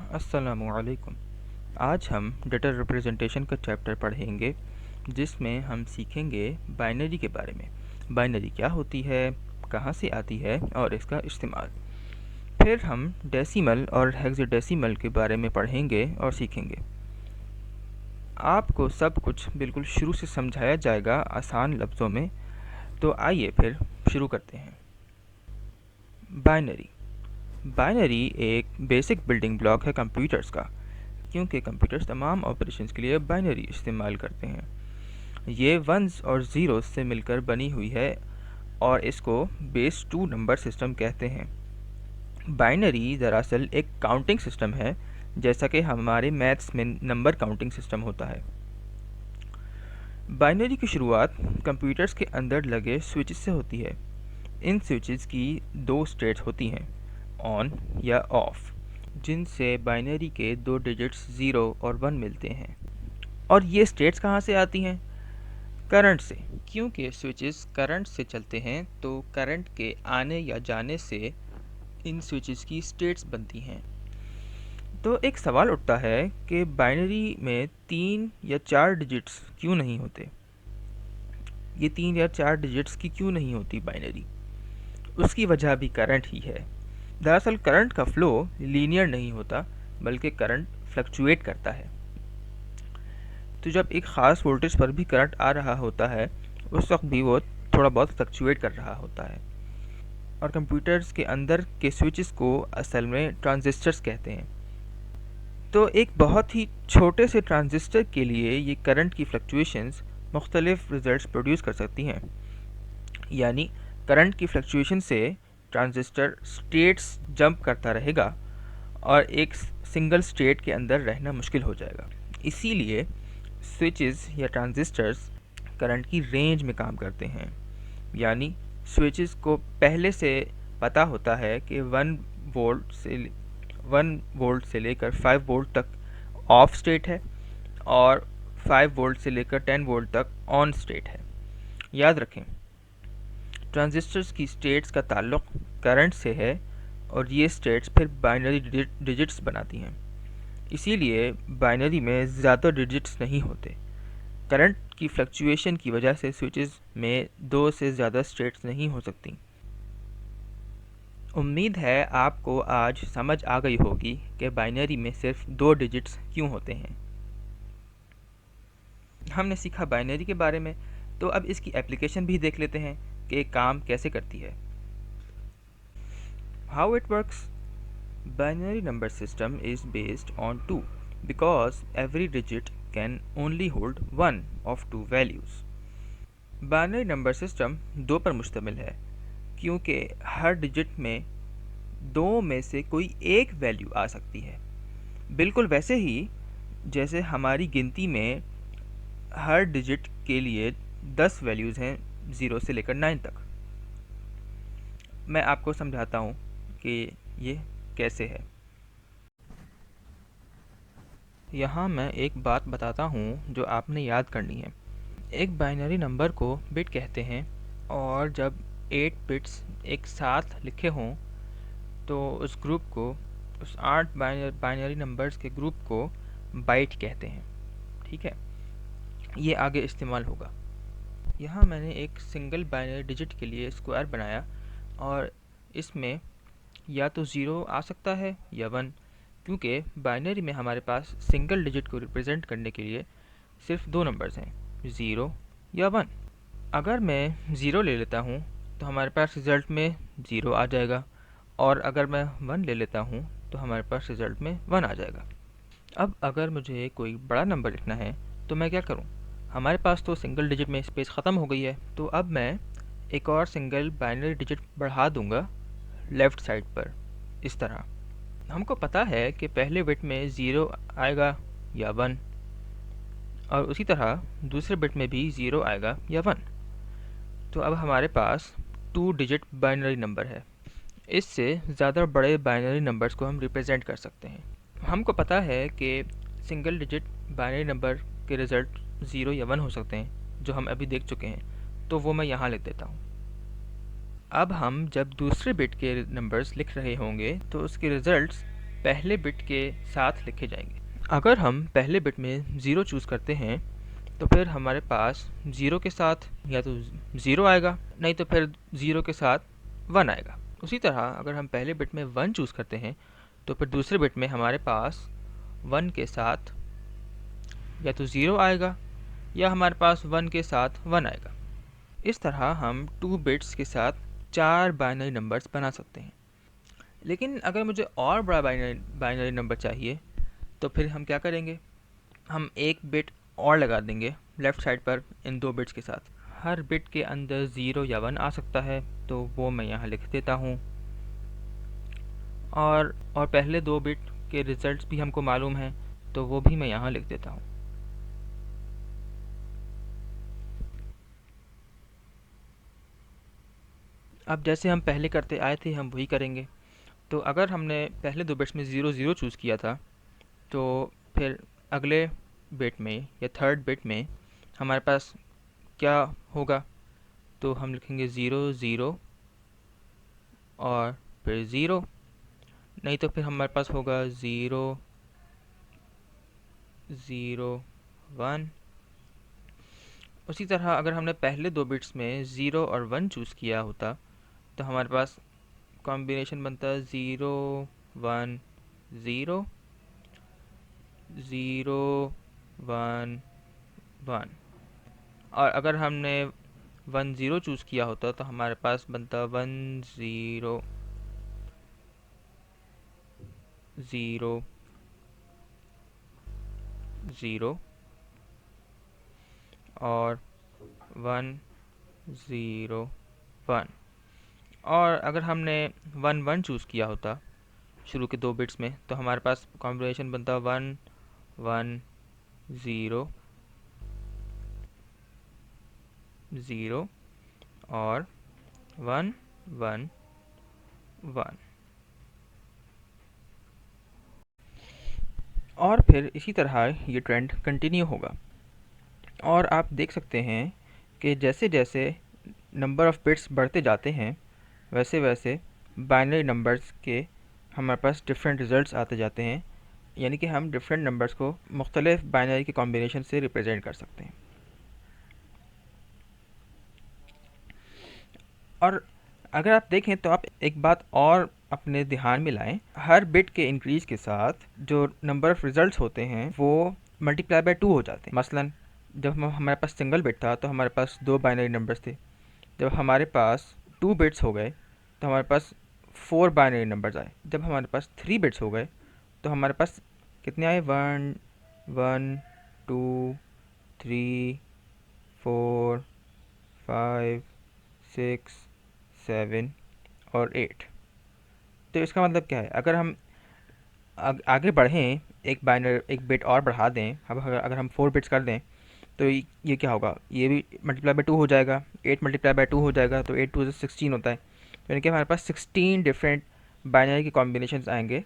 अस्सलामुअलैकुम। आज हम डेटा रिप्रेजेंटेशन का चैप्टर पढ़ेंगे जिसमें हम सीखेंगे बाइनरी के बारे में। बाइनरी क्या होती है, कहाँ से आती है और इसका इस्तेमाल। फिर हम डेसिमल और हेक्साडेसिमल के बारे में पढ़ेंगे और सीखेंगे। आपको सब कुछ बिल्कुल शुरू से समझाया जाएगा आसान लफ्ज़ों में। तो आइए फिर शुरू करते हैं। बाइनरी बाइनरी एक बेसिक बिल्डिंग ब्लॉक है कंप्यूटर्स का, क्योंकि कंप्यूटर्स तमाम ऑपरेशंस के लिए बाइनरी इस्तेमाल करते हैं। ये वंस और ज़ीरोस से मिलकर बनी हुई है और इसको बेस 2 नंबर सिस्टम कहते हैं। बाइनरी दरअसल एक काउंटिंग सिस्टम है, जैसा कि हमारे मैथ्स में नंबर काउंटिंग सिस्टम होता है। बाइनरी की शुरुआत कंप्यूटर्स के अंदर लगे स्विचेस से होती है। इन स्विचेस की दो स्टेट्स होती हैं, ऑन या ऑफ, जिनसे बाइनरी के दो डिजिट्स 0 और 1 मिलते हैं। और ये स्टेट्स कहाँ से आती हैं? करंट से। क्योंकि स्विचेस करंट से चलते हैं तो करंट के आने या जाने से इन स्विचेस की स्टेट्स बनती हैं। तो एक सवाल उठता है कि बाइनरी में 3 या 4 डिजिट्स क्यों नहीं होते? ये 3 या 4 डिजिट्स की क्यों नहीं होती बाइनरी? उसकी वजह भी करंट ही है। दरअसल करंट का फ्लो लीनियर नहीं होता, बल्कि करंट फ्लक्चुएट करता है। तो जब एक ख़ास वोल्टेज पर भी करंट आ रहा होता है, उस वक्त भी वो थोड़ा बहुत फ्लक्चुएट कर रहा होता है। और कंप्यूटर्स के अंदर के स्विचेस को असल में ट्रांजिस्टर्स कहते हैं। तो एक बहुत ही छोटे से ट्रांजिस्टर के लिए ये करंट की फ्लक्चुएशंस मुख्तलिफ रिजल्ट्स प्रोड्यूस कर सकती हैं। यानी करंट की फ्लक्चुएशन से ट्रांजिस्टर स्टेट्स जंप करता रहेगा और एक सिंगल स्टेट के अंदर रहना मुश्किल हो जाएगा। इसीलिए स्विचेस या ट्रांजिस्टर्स करंट की रेंज में काम करते हैं। यानी स्विचेस को पहले से पता होता है कि 1 वोल्ट से लेकर 5 वोल्ट तक ऑफ स्टेट है और 5 वोल्ट से लेकर 10 वोल्ट तक ऑन स्टेट है। याद रखें, ट्रांजिस्टर्स की स्टेट्स का ताल्लुक करंट से है और ये स्टेट्स फिर बाइनरी डिजिट्स बनाती हैं। इसीलिए बाइनरी में ज़्यादा डिजिट्स नहीं होते। करंट की फ्लक्चुएशन की वजह से स्विचेस में 2 से ज़्यादा स्टेट्स नहीं हो सकती। उम्मीद है आपको आज समझ आ गई होगी कि बाइनरी में सिर्फ 2 डिजिट्स क्यों होते हैं। हमने सीखा बाइनरी के बारे में, तो अब इसकी एप्लीकेशन भी देख लेते हैं कि काम कैसे करती है। How it works? Binary number system is based on 2 because every digit can only hold one of two values. Binary number system 2 पर मुश्तमिल है, क्योंकि हर डिजिट में 2 में से कोई एक वैल्यू आ सकती है। बिल्कुल वैसे ही जैसे हमारी गिनती में हर डिजिट के लिए 10 वैल्यूज़ हैं, 0 से लेकर 9 तक। मैं आपको समझाता हूँ कि ये कैसे है। यहाँ मैं एक बात बताता हूँ जो आपने याद करनी है। एक बाइनरी नंबर को बिट कहते हैं और जब 8 बिट्स एक साथ लिखे हों तो उस ग्रुप को, उस 8 बाइनरी नंबर्स के ग्रुप को बाइट कहते हैं। ठीक है, ये आगे इस्तेमाल होगा। यहाँ मैंने एक सिंगल बाइनरी डिजिट के लिए स्क्वायर बनाया और इसमें या तो 0 आ सकता है या 1, क्योंकि बाइनरी में हमारे पास सिंगल डिजिट को रिप्रेजेंट करने के लिए सिर्फ 2 नंबर्स हैं, 0 या 1। अगर मैं 0 ले लेता हूँ तो हमारे पास रिज़ल्ट में 0 आ जाएगा, और अगर मैं 1 ले लेता हूँ तो हमारे पास रिज़ल्ट में 1 आ जाएगा। अब अगर मुझे कोई बड़ा नंबर लिखना है तो मैं क्या करूँ? हमारे पास तो सिंगल डिजिट में स्पेस ख़त्म हो गई है, तो अब मैं एक और सिंगल बाइनरी डिजिट बढ़ा दूँगा लेफ़्ट साइड पर, इस तरह। हमको पता है कि पहले बिट में 0 आएगा या 1, और उसी तरह दूसरे बिट में भी 0 आएगा या 1। तो अब हमारे पास 2 डिजिट बाइनरी नंबर है। इससे ज़्यादा बड़े बाइनरी नंबर्स को हम रिप्रेजेंट कर सकते हैं। हमको पता है कि सिंगल डिजिट बाइनरी नंबर के रिज़ल्ट 0 या 1 हो सकते हैं, जो हम अभी देख चुके हैं, तो वो मैं यहाँ लिख देता हूँ। अब हम जब दूसरे बिट के नंबर्स लिख रहे होंगे तो उसके रिज़ल्ट्स पहले बिट के साथ लिखे जाएंगे। अगर हम पहले बिट में 0 चूज़ करते हैं तो फिर हमारे पास 0 के साथ या तो 0 आएगा, नहीं तो फिर 0 के साथ 1 आएगा। उसी तरह अगर हम पहले बिट में 1 चूज़ करते हैं तो फिर दूसरे बिट में हमारे पास 1 के साथ या तो 0 आएगा या हमारे पास 1 के साथ 1 आएगा। इस तरह हम 2 बिट्स के साथ 4 बाइनरी नंबर्स बना सकते हैं। लेकिन अगर मुझे और बड़ा बाइनरी नंबर चाहिए तो फिर हम क्या करेंगे, हम एक बिट और लगा देंगे लेफ़्ट साइड पर इन 2 बिट्स के साथ। हर बिट के अंदर 0 या 1 आ सकता है, तो वो मैं यहाँ लिख देता हूँ। और पहले 2 बिट के रिज़ल्ट्स भी हमको मालूम हैं, तो वो भी मैं यहाँ लिख देता हूँ। अब जैसे हम पहले करते आए थे हम वही करेंगे। तो अगर हमने पहले 2 बिट्स में 0 0 चूज़ किया था, तो फिर अगले बिट में या थर्ड बिट में हमारे पास क्या होगा, तो हम लिखेंगे 0 0 और फिर 0, नहीं तो फिर हमारे पास होगा 0 0 1। उसी तरह अगर हमने पहले 2 बिट्स में 0 और 1 चूज़ किया होता तो हमारे पास कॉम्बिनेशन बनता है 0 1 0 0 1 1। और अगर हमने 1 0 चूज़ किया होता तो हमारे पास बनता 1 0 0 0 और 1 0 1। और अगर हमने 1 1 चूज़ किया होता शुरू के 2 बिट्स में तो हमारे पास कॉम्बिनेशन बनता 1 1 0 0 और 1 1 1। और फिर इसी तरह ये ट्रेंड कंटिन्यू होगा। और आप देख सकते हैं कि जैसे जैसे नंबर ऑफ़ बिट्स बढ़ते जाते हैं वैसे वैसे बाइनरी नंबर्स के हमारे पास डिफरेंट रिज़ल्ट्स आते जाते हैं, यानी कि हम डिफरेंट नंबर्स को मुख्तलिफ बाइनरी के कॉम्बिनेशन से रिप्रेजेंट कर सकते हैं। और अगर आप देखें तो आप एक बात और अपने ध्यान में लाएं, हर बिट के इंक्रीज़ के साथ जो नंबर ऑफ़ रिज़ल्ट्स होते हैं वो मल्टीप्लाई बाय 2 हो जाते हैं। मसलन जब हमारे पास सिंगल बिट था तो हमारे पास 2 बाइनरी नंबर्स थे। जब हमारे पास 2 बिट्स हो गए तो हमारे पास 4 बाइनरी नंबर्स आए। जब हमारे पास 3 बिट्स हो गए तो हमारे पास कितने आए, 1 1 2 3 4 5 6 7 और 8। तो इसका मतलब क्या है, अगर हम आगे बढ़ें, एक बिट और बढ़ा दें, अब अगर हम 4 बिट्स कर दें तो ये क्या होगा, ये भी मल्टीप्लाई बाय 2 हो जाएगा। 8 मल्टीप्लाई बाय 2 हो जाएगा तो 8 2 16 होता है। तो यानी कि हमारे पास 16 डिफरेंट बाइनरी के कॉम्बिनेशंस आएंगे,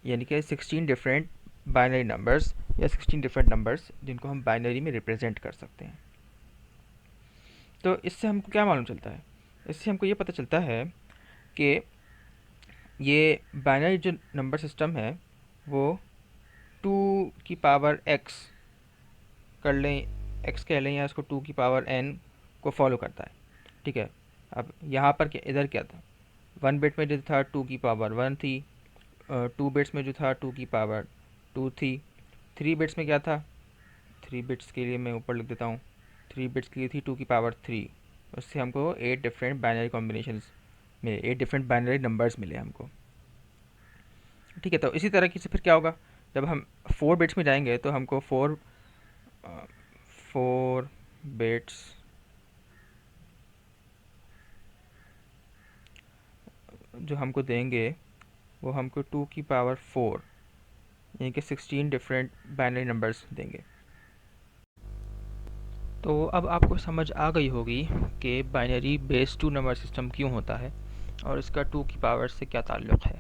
यानी कि 16 डिफरेंट बाइनरी नंबर्स या 16 डिफरेंट नंबर्स जिनको हम बाइनरी में रिप्रेजेंट कर सकते हैं। तो इससे हमको क्या मालूम चलता है, इससे हमको ये पता चलता है कि ये बाइनरी जो नंबर सिस्टम है वो 2 की पावर x कर लें, x कह लें, या इसको 2 की पावर n को फॉलो करता है। ठीक है, अब यहाँ पर इधर क्या था, 1 बिट में जो था 2 की पावर 1 थी, 2 बिट्स में जो था 2 की पावर 2 थी, 3 बिट्स में क्या था, 3 बिट्स के लिए मैं ऊपर लिख देता हूँ, 3 बिट्स के लिए थी 2 की पावर 3। उससे हमको 8 डिफरेंट बाइनरी कॉम्बिनेशंस मिले, 8 डिफरेंट बाइनरी नंबर्स मिले हमको। ठीक है, तो इसी तरह से फिर क्या होगा, जब हम 4 बिट्स में जाएंगे तो हमको 4 बिट्स जो हमको देंगे वो हमको 2 की पावर 4 यानी कि 16 डिफरेंट बाइनरी नंबर्स देंगे। तो अब आपको समझ आ गई होगी कि बाइनरी बेस 2 नंबर सिस्टम क्यों होता है और इसका 2 की पावर से क्या ताल्लुक़ है।